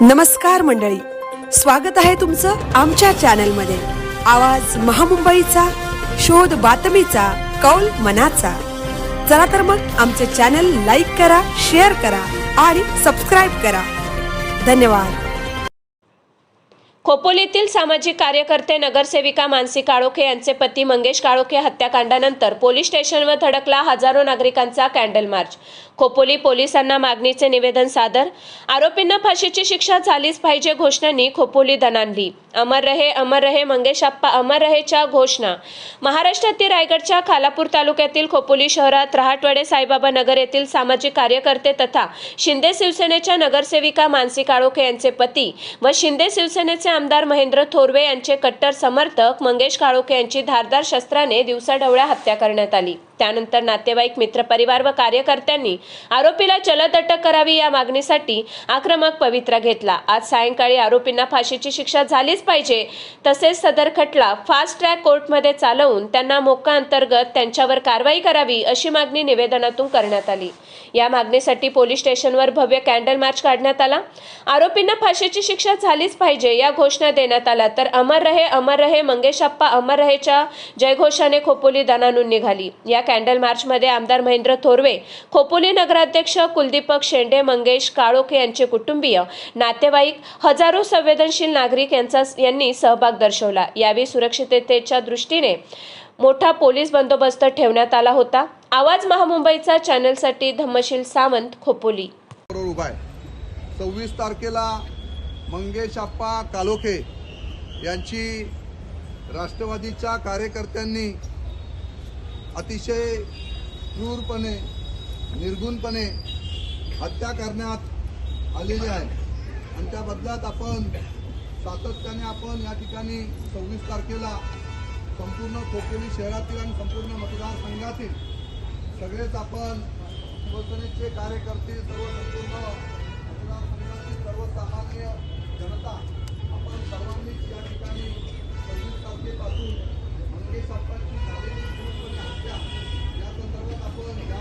नमस्कार मंडळी, स्वागत आहे तुमचं आमच्या चॅनलमध्ये। आवाज महामुंबईचा, शोध बातमीचा, कौल मनाचा। चला तर मग आमचे चॅनल लाईक करा, शेअर करा आणि सबस्क्राइब करा। धन्यवाद। खोपोलीतील सामाजिक कार्यकर्ते नगरसेविका मानसी काळोखे यांचे पती मंगेश काळोखे हत्याकांडानंतर पोलीस स्टेशनवर धडकला हजारो नागरिकांचा कॅन्डल मार्च। खोपोली पोलिसांना मागणीचे निवेदन सादर। आरोपींना फाशीची शिक्षा झालीच पाहिजे घोषणांनी खोपोली दणाणली। अमर रहे मंगेश अप्पा अमर रहेच्या घोषणा। महाराष्ट्रातील रायगडच्या खालापूर तालुक्यातील खोपोली शहरात रहाटवाडे साईबाबा नगर येथील सामाजिक कार्यकर्ते तथा शिंदे शिवसेनेच्या नगरसेविका मानसी काळोखे यांचे पती व शिंदे शिवसेनेचे आमदार महेंद्र थोरवे यांचे कट्टर समर्थक मंगेश काळोखे यांची धारदार शस्त्राने दिवसाढवळ्या हत्या करण्यात आली। त्यानंतर नातेवाईक, मित्रपरिवार व कार्यकर्त्यांनी आरोपीला जलद अटक करावी या मागणीसाठी आक्रमक पवित्रा घेतला। आज सायंकाळी आरोपींना फाशीची शिक्षा झालीच पाहिजे, तसेच सदर खटला फास्ट ट्रॅक कोर्टमध्ये चालवून त्यांना मोक्का अंतर्गत त्यांच्यावर कारवाई करावी अशी मागणी निवेदनातून करण्यात आली। या मागणीसाठी पोलीस स्टेशनवर भव्य कॅन्डल मार्च काढण्यात आला। आरोपींना फाशीची शिक्षा झालीच पाहिजे या घोषणा देण्यात आल्या, तर अमर रहे मंगेश अप्पा अमर रहेच्या जयघोषाने खोपोली दणाणून निघाली। या कॅन्डल मार्च मध्ये आमदार महेंद्र थोरवे, खोपोली नगराध्यक्ष कुलदीपक शेंडे, मंगेश काळोखे यांचे कुटुंबीय, नातेवाईक, हजारो संवेदनशील नागरिक यांनी सहभाग दर्शवला। यावेळी सुरक्षिततेच्या दृष्टीने मोठा पोलीस बंदोबस्त ठेवण्यात आला होता। आवाज महामुंबईचा चॅनलसाठी धम्मशील सावंत, खोपोली। 26 तारखेला मंगेश अप्पा काळोखे यांची राष्ट्रवादीच्या कार्यकर्त्यांनी अतिशय क्रूरपणे, निर्गुणपणे हत्या करण्यात आलेली आहे आणि त्या बदल्यात आपण सातत्याने या ठिकाणी 26 तारखेला संपूर्ण खोपोली शहरातील आणि संपूर्ण मतदारसंघातील सगळेच आपण शिवसेनेचे कार्यकर्ते, सर्व संपूर्ण मतदारसंघातील सर्वसामान्य जनता आपण सर्वांनीच या ठिकाणी 26 तारखेपासून मंगेश अप्पांची झालेली क्रूरपणे हत्या या संदर्भात आपण या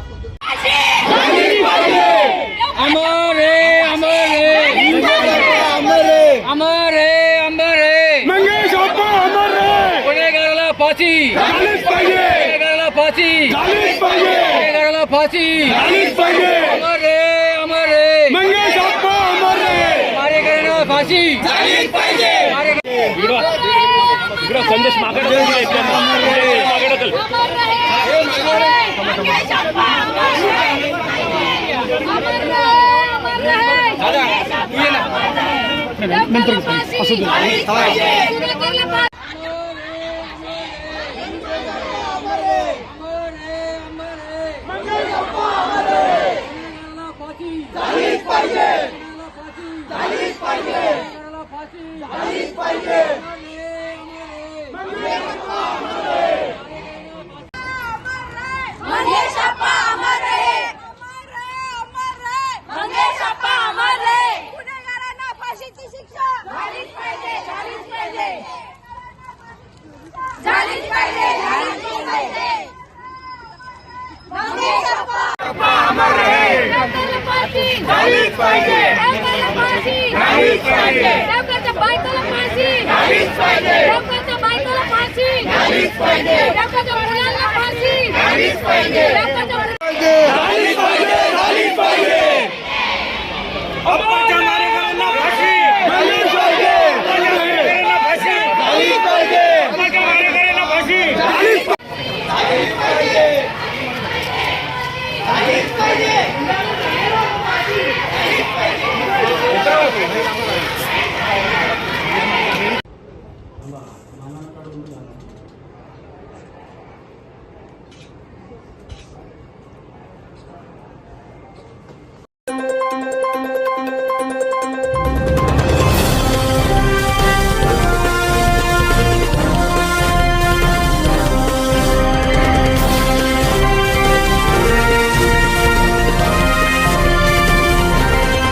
मंगेश अप्पा अमर रहे, गुन्हेगाराला फाशी झालीच पाहिजे, गुन्हेगाराला फाशी झालीच पाहिजे, गुन्हेगाराला फाशी झालीच पाहिजे। अमर रे मंगेश अप्पा अमर रहे, मारेकऱ्यांना फाशी झालीच पाहिजे। संदेश झालीच पाहिजे।